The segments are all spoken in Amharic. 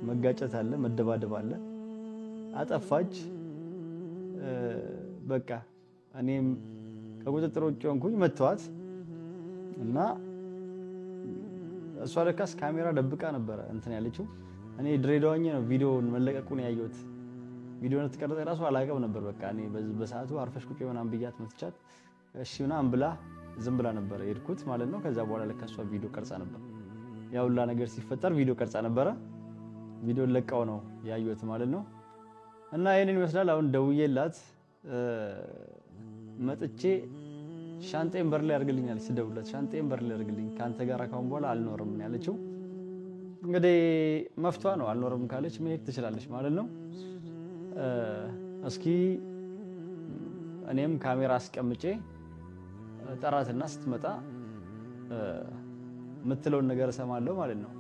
መጋጨት አለ መደባደብ አለ አጠፋች በቃ እኔም ከቁጥጥር ውጭ ሆንኩኝ መተዋት እና እሷ ለካስ ካሜራ ደብቃ ነበር እንትን ያለችው እኔ ድሬዳዋኛ ነው ቪዲዮውን መለቀቁን ያየሁት ቪዲዮውን ተቀረጸ ራሱ አላቀም ነበር በቃ እኔ በሰዓቱ አርፈሽ ቁጭ ምናምን ብያት መጥቻት እሺ ምናምን ብላ ዝም ብላ ነበር የሄድኩት ማለት ነው ከዛ በኋላ ለካሷ ቪዲዮ ቀርጻ ነበር ያውላ ነገር ሲፈጠር ቪዲዮ ቀርጻ ነበር ቪዲዮ ለቀው ነው ያየሁት ማለት ነው እና ይሄንን ይመስላል አሁን ደውዬላት መጥቼ ሻንጤን በር ላይ አርግልኛል ሲደውላት ሻንጤን በር ላይ አርግልኝ ካንተ ጋር አካውን በኋላ አልኖርም ያለችው እንግዲህ መፍቷ ነው አልኖርም ካለች መሄድ ትችላለች ማለት ነው እስኪ እኔም ካሜራ አስቀምጬ ጠራትና ስትመጣ ምትለውን ነገር ሰማለሁ ማለት ነው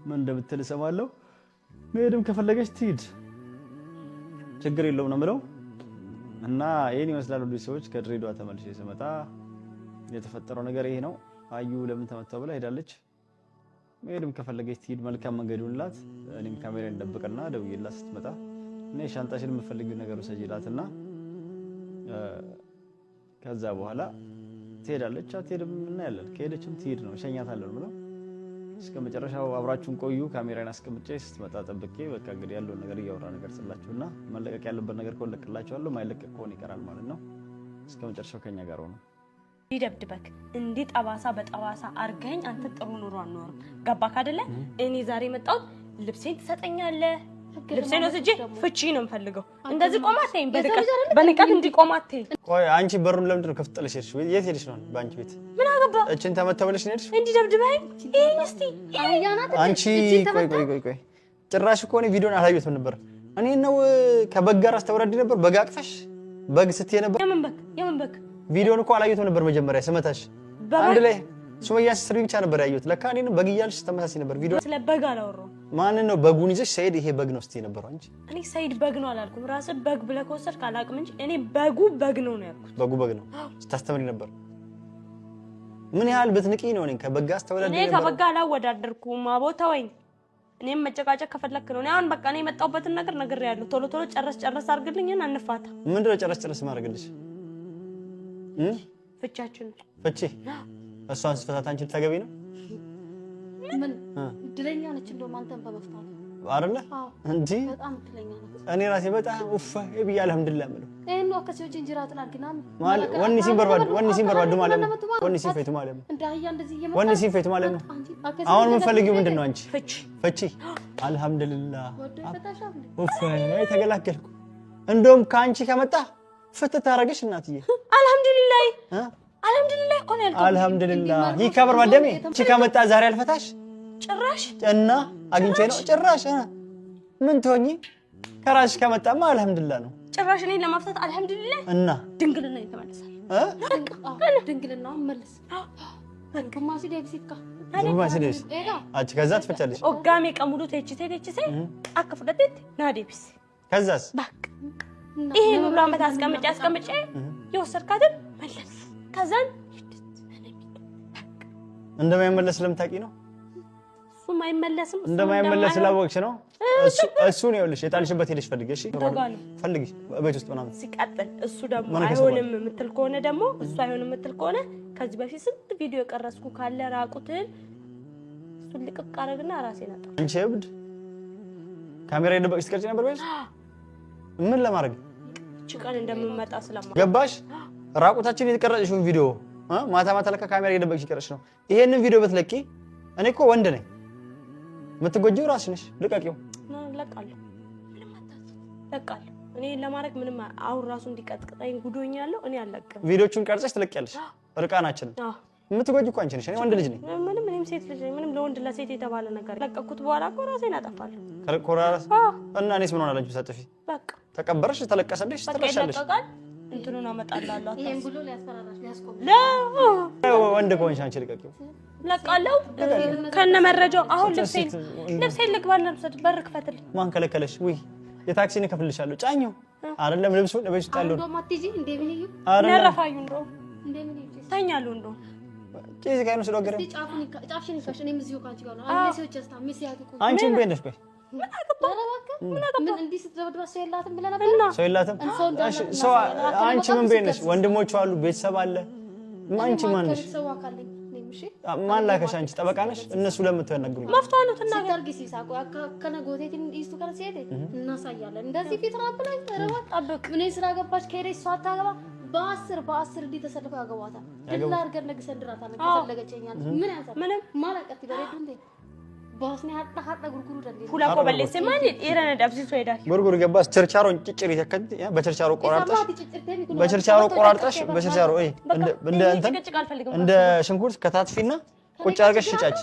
ምን እንደምትል ሰማለሁ መሄድም ከፈለገች ትሂድ ችግር የለውም ነው ማለት እና ይሄን ይመስላል ሁሉ ሰዎች ከድሬዳዋ ተመልሼ ስመጣ የተፈጠረው ነገር ይሄ ነው አዩ ለምን ተመታው ብላ ሄዳለች መሄድም ከፈለገች ትሂድ መልካም መንገድ ይሁንላት እኔም ካሜራን እንደብቅና ደውዬላት ስትመጣ እኔ ሻንጣሽን የምፈልጊው ነገር ወሰጂላትና ከዛ በኋላ ትሄዳለች አትሄድም እና ያለን ከሄደችም ትሂድ ነው ሸኛታለሁ ብለው እስከ መጨረሻው አብራችሁን ቆዩ ካሜራን አስቀምጬ ስትመጣ ጠብቄ በቃ እንግዲህ ያለው ነገር ያወራ ነገር ጽላችሁና መለቀቅ ያለበት ነገር ኮለቅላችኋለሁ ማይለቀቅ ከሆነ ይቀራል ማለት ነው እስከ መጨረሻው ከኛ ጋር ሆኖ ይደብድበክ እንዴ ጠባሳ በጠባሳ አርገኝ አንተ ጥሩ ኑሮ አኖር ገባክ አይደለ እኔ ዛሬ መጣው ልብሴን ትሰጠኛለህ ልብሴን ወስጄ ፍቺ ነው የምፈልገው እንደዚህ ቆማተኝ በንቀት እንዲቆማት ቆይ አንቺ በሩን ለምንድን ነው ከፍት ጥለሽ ሄድሽ የት ሄድሽ ነው ባንቺ ቤት ምን አገባ እቺን ተመተበለሽ ነው ሄድሽ እንዲ ደብድበኝ እስቲ አንቺ ቆይ ጭራሽ እኮ ነው ቪዲዮን አላየሁትም ነበር እኔ ነው ከበግ ጋር አስተወራዲ ነበር በግ አቅፈሽ በግ ስትይ ነበር የምን በግ ቪዲዮን እኮ አላየሁትም ነበር መጀመሪያ ስመታሽ አንድ ላይ ሱመያ ስትሪ ብቻ ነበር ያየሁት ለካ እኔንም በግ እያልሽ ተመሳሳይ ነበር ቪዲዮ ስለ በግ አላወራው ማን ነው በጉን ይዘሽ ሰይድ ይሄ በግ ነው ስትይ ነበር አንቺ እኔ ሰይድ በግ ነው አላልኩም ራስ በግ ብለህ ከወሰድክ አላቅም እንጂ እኔ በጉ በግ ነው ያልኩት በግ ነው ስታስተምሪ ነበር ምን ያህል ብትንቂ ነው እኔ ከበግ አስተወላደ ነበር እኔ ከበግ አላወዳደርኩም አቦታወኝ እኔም መጨቃጨቅ ከፈለክ ነው አሁን በቃ እኔ መጣውበትን ነገር ያለው ቶሎ ጨረስ አርግልኝና አንፋታ ምንድነው ጨረስ ማድረግልሽ ፍቻችን ፍቺ እሷን ስፈታት አንቺ ተገቢ ነው ምን ድለኛ ነች እንደው ማንተን በመፍታት አይደለ እንጂ በጣም ድለኛ ነች እኔ ራሴ በጣም ኡፍ ይብያ አልሐምዱሊላህ ማለት ነው ከሰው ጅንጅራትን አርግናም ማለት ወንኒ ሲንበርባዱ ማለት ነው ወንኒ ሲንፈቱ ማለት ነው እንዳያ እንደዚህ እየመጣ ወንኒ ሲንፈቱ ማለት ነው አሁን ምን ፈልጊው ምንድነው አንቺ ፍቺ አልሐምዱሊላህ ኡፍ ተገላገልኩ እንደውም ካንቺ ከመጣ ፍትህ ታረጋሽ እናትዬ አልሐምዱሊላህ እኮ ነው ያልኩት አልሐምዱሊላህ ይከበር ማደሜ እቺ ከመጣ ዛሬ አልፈታሽ ጭራሽ እና አግኝቼ ነው ጭራሽ ምን ትሆኚ ከራስሽ ከመጣማ አልሐምዱሊላህ ነው ጭራሽ እኔ ለማፍታት አልሐምዱሊላህ እና ድንግልና ይተመለሳል ድንግልና መልስ ግማሽ ደብሲካ ግማሽ ደብስ አቺ ከዛ ትፈቻለሽ ኦጋሜ ቀሙሉ ተችቴ አከፍለቴ ናዴብስ ከዛስ ባክ ይሄ ሁሉ አመት አስቀምጬ የወሰድካትን መለስ ከዛን እንደማይመለስ ለምታቂ ነው አይመለስም እንደማይመለስ ስላወቅሽ ነው እሱ ነው ይኸውልሽ የጣልሽበት ሄደሽ ፈልጊ እሺ ፈልጊ ቤት ውስጥ ምናምን ሲቀጥል እሱ ደግሞ አይሆንም የምትል ከሆነ ደግሞ እሱ አይሆንም የምትል ከሆነ ከዚህ በፊት ስንት ቪዲዮ ቀረስኩ ካለ ራቁትን እሱ ልቅቅ አረግና ራሴን አጣ አንቺ እብድ ካሜራ ይደበቅሽ ትቀርጪ ነበር ወይስ ምን ለማድረግ ጭቃን እንደምመጣ ስለማ ገባሽ ራቁታችን የተቀረጽሽውን ቪዲዮ ማታ ለካ ካሜራ ይደበቅሽ ይቀርጽሽ ነው ይሄንን ቪዲዮ በትለቂ እኔ እኮ ወንድ ነኝ የምትጎጂው ራስሽ ነሽ ልቀቂው ለቃለሁ እኔ ለማድረግ ምንም አሁን ራሱ እንዲቀጥቅጣኝ ጉዶኛለሁ እኔ አለቀም ቪዲዮቹን ቀርጸሽ ትለቂያለሽ ርቃናችን የምትጎጂው እኮ አንቺ ነሽ እኔ ወንድ ልጅ ነኝ ምንም ሴት ልጅ ነኝ ምንም ለወንድ ለሴት የተባለ ነገር ለቀኩት በኋላ እኮ ራሴን አጠፋለሁ ኮራራስ እና እኔስ ምን ሆናለች ሳጥፊ በቃ ተቀበረሽ ተለቀሰልሽ ትረሻለሽ እንትኑን አመጣላለሁ ይሄን ብሎ ሊያስፈራራሽ ሊያስቆም ወንድ ከሆንሽ አንቺ ልቀቂው ለቃለው ከነ መረጃው አሁን ልብሴን ልግባና ልብሰት በር ክፈትልኝ ማን ከለከለሽ ወይ የታክሲን ከፍልሻለሁ ጫኘው አይደለም ልብሱን ለበሽ ጣለው እንደው ማትጂ እንደምን እዩ ነረፋዩ እንደው እንደምን እዩ ታኛሉ እንደው ኬዝ ጋር ነው ስለወገረ ጫፍሽን ይካሽ እኔም እዚሁ ካንቺ ጋር ነው አንዴ ሲወጭ አስታ ሚስ ያድቁ አንቺም በእንደሽ ቆይ ምን እንዲህ ስትደብድባ ሰው የላትም ብለህ ነበር ሰው የላትም ሰው አንቺ ምን በእንደሽ ወንድሞች አሉ ቤተሰብ አለ አንቺ ማን ነሽ ሰው አካለኝ ነምሽ ማን ላከሽ አንቺ ጠበቃ ነሽ እነሱ ለምትነግሩኝ መፍቷ ነው ተናገር ታርጊ ሲሳቆ ከነጎቴትን ኢስቱ ጋር ሲሄድ እናሳያለን እንደዚህ ፊት ራብላይ ተረባ ጠብቅ ምን ስራ ገባች ከሄደች ሰው አታገባ በ10 እንዲህ ተሰልፈው ያገባታል ድላ አድርገን ነግሰንድራታል ከፈለገችኛል ምን ያንሳል ምንም ማላቀት ይበረዱ እንዴ ባስኒ ሀጣ ጉርጉሩ ደንዴ ሁላ ኮበለስ ማን ኢራን ዳብሲቶ ሄዳል ጉርጉር ገባስ ቸርቻሮን ጭጭሪ ተከንት በቸርቻሮ ቆራርጠሽ በቸርቻሮ እንደ እንደ ሽንኩርት ከታትፊና ቁጭ አድርገሽ ሽጫች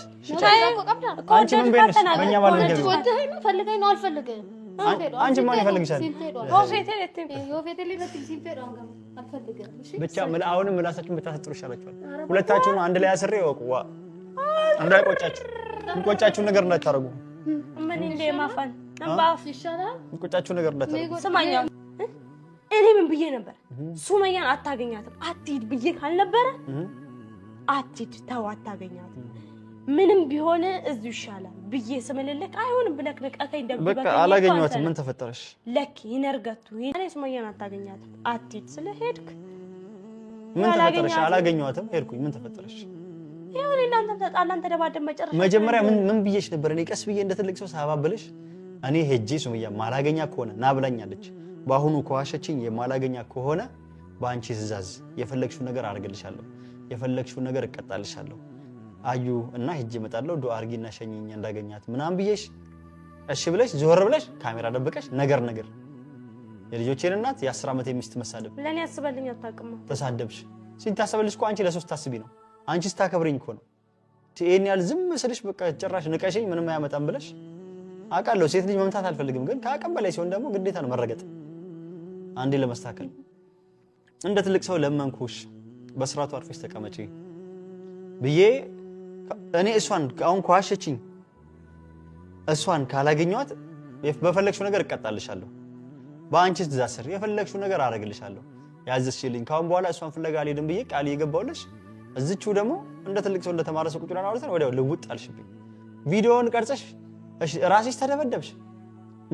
አንቺ ምን በእነሽ በእኛ ማለት ነው ወደህ ነው ፈልገኝ ነው አልፈልገም አንቺ ማን ይፈልግሻል ብቻ አሁንም ምላሳችሁን ብታሰጥሩ ይሻላችኋል ሁለታችሁን አንድ ላይ አስሬ ወቁዋ እንዳይቆጫችሁ ነገር እንዳታረጉ ምን እንደ ማፋን ነባፍ ይሻላል ቆጫችሁ ነገር እንዳታረጉ ስማኛ እኔ ምን ብዬ ነበር ሱመያን አታገኛትም አትሂድ ብዬ ካልነበረ አትሂድ ተው አታገኛትም ምንም ቢሆን እዚሁ ይሻላል ብዬ ስምልልክ አይሆንም ብለክ ነቀከኝ ደብቀኝ በቃ አላገኘኋትም ምን ተፈጠረሽ ለክ ይነርገቱ እኔ ሱመያን አታገኛትም አትሂድ ስለሄድክ ምን ተፈጠረሽ አላገኘኋትም ሄድኩኝ ምን ተፈጠረሽ ይሁን እናንተ ተጣላን ተደባደብ መጨረሻ መጀመሪያ ምን ብዬሽ ነበር እኔ ቀስ ብዬ እንደ ትልቅ ሰው ሳባብልሽ እኔ ሄጄ ሱመያ ማላገኛ ከሆነ ና ብላኛለች ባሁኑ ከዋሸችኝ የማላገኛ ከሆነ ባንቺ ትእዛዝ የፈለግሽው ነገር አድርግልሻለሁ የፈለግሽው ነገር እቀጣልሻለሁ አዩ እና ሄጄ እመጣለሁ ዱአ አርጊና ሸኝኝ እንዳገኛት ምናም ብዬሽ እሺ ብለሽ ዞር ብለሽ ካሜራ ደብቀሽ ነገር የልጆቼን እናት የ10 ዓመት ሚስት መሳደብ ለኔ ያስበልኝ አታውቅም ተሳደብሽ ሲታሰብልሽ እኮ አንቺ ለሶስት ታስቢ ነው አንቺ ስታከብሪኝ እኮ ነው ቲኤን ያል ዝም መስልሽ በቃ ጭራሽ ንቀሽኝ ምንም አያመጣም ብለሽ አቃለው ሴት ልጅ መምታት አልፈልግም ግን ካቀም በላይ ሲሆን ደግሞ ግዴታ ነው መረገጥ አንዴ ለማስተካከል እንደ ትልቅ ሰው ለመንኩሽ በስራቱ አርፈሽ ተቀመጪ ብዬ እኔ እሷን አሁን ኳሸችኝ እሷን ካላገኘኋት በፈለግሽው ነገር እቀጣልሻለሁ በአንቺ ትእዛዝ ስር የፈለግሽው ነገር አረግልሻለሁ ያዘዝሽልኝ ካሁን በኋላ እሷን ፍለጋ አልሄድም ብዬ ቃል እየገባሁልሽ እዚቹ ደግሞ እንደ ትልቅ ሰው እንደተማረ ሰው ቁጭና አውርተን ወዲያው ልውጥ አልሽብኝ ቪዲዮውን ቀርጸሽ እሺ ራስሽ ተደበደብሽ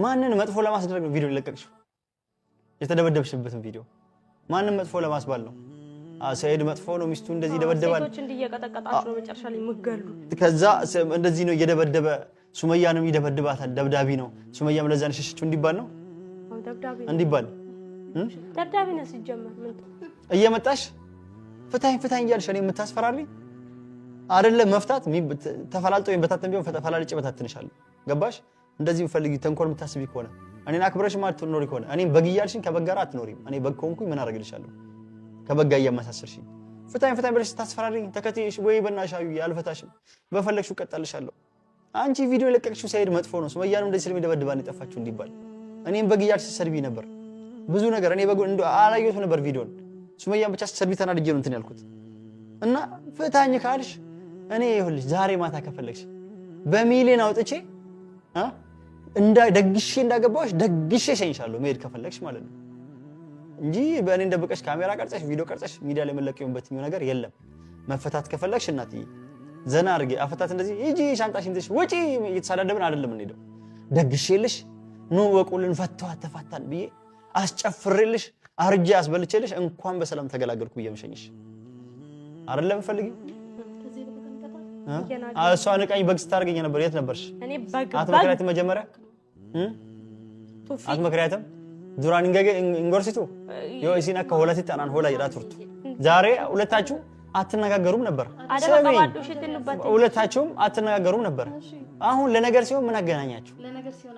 ማንን መጥፎ ለማስደረግ ነው ቪዲዮ ለቀቅሽ የተደበደብሽበትን ቪዲዮ ማንን መጥፎ ለማስባል ነው ሰይድ መጥፎ ነው ሚስቱ እንደዚህ ደበደባል ሴቶች እንዲየቀጠቀጣችሁ ነው መጨረሻ ላይ መገሉ ከዛ እንደዚህ ነው እየደበደበ ሱመያንም ይደበድባታል ደብዳቢ ነው ሱመያም ለዛን ሽሽቹ እንዲባል ነው ደብዳቢ እንዲባል ደብዳቢ ነው ሲጀመር ምን እየመጣሽ ፍታኝ እያልሽ እኔ የምታስፈራሪ አይደለም መፍታት ተፈላልጦ በታተን ቢሆን ተፈላልጬ በታትንሻለሁ ገባሽ እንደዚህ ፈልጊ ተንኮል የምታስቢ ከሆነ እኔን አክብረሽ ማለት ትኖሪ ከሆነ እኔን በግያልሽኝ ከበጋራ አትኖሪም እኔ በግኮንኩኝ ምን አረግልሻለሁ ከበጋ ያመሳሰልሽኝ ፍታኝ ብለሽ ታስፈራሪኝ ተከትይሽ ወይ በእናሻዩ ያልፈታሽም በፈለግሽው ቀጣልሻለሁ አንቺ ቪዲዮ ለቀቅሽው ሰይድ መጥፎ ነው ሱመያንም እንደዚህ ስለሚደበድባን ይጠፋችሁ እንዲባል እኔም በግያልሽ ሰድቢ ነበር ብዙ ነገር እኔ በጎ እንዶ አላየሁት ነበር ቪዲዮን ሱመያን ብቻ ሰድቢ ተናድጄ ነው እንትን ያልኩት እና ፍታኝ ካልሽ እኔ ይሁንልሽ ዛሬ ማታ ከፈለግሽ በሚሊዮን አውጥቼ ደግሼ እንዳገባሽ ደግሼ ሸኝሻለሁ መሄድ ከፈለግሽ ማለት ነው እንጂ በእኔ እንደበቀሽ ካሜራ ቀርጸሽ ቪዲዮ ቀርጸሽ ሚዲያ ላይ መለቀዩበት ነገር የለም መፈታት ከፈለግሽ እናትዬ ዘና አርጌ አፈታት እንደዚህ ሂጂ ሻንጣሽን ይዘሽ ወጪ እየተሳዳደብን አይደለም እንሄደው ደግሼልሽ ኑ ወቁልን ፈቷት ተፋታን ብዬ አስጨፍሬልሽ አርጄ አስበልቼልሽ እንኳን በሰላም ተገላገልኩ ብዬምሸኝሽ አይደለም ፈልጊ እሷ ንቃኝ በግ ስታርገኝ ነበር የት ነበርሽ እኔ በግ አትመክሪያትም መጀመሪያ አትመክሪያትም ዱራን እንጎርሲቱ ይሲና ከሆለቲ ታናን ሆላ ይራቱርቱ ዛሬ ሁለታችሁ አትነጋገሩም ነበር ሁለታችሁም አትነጋገሩም ነበር አሁን ለነገር ሲሆን ምን አገናኛችሁ ለነገር ሲሆን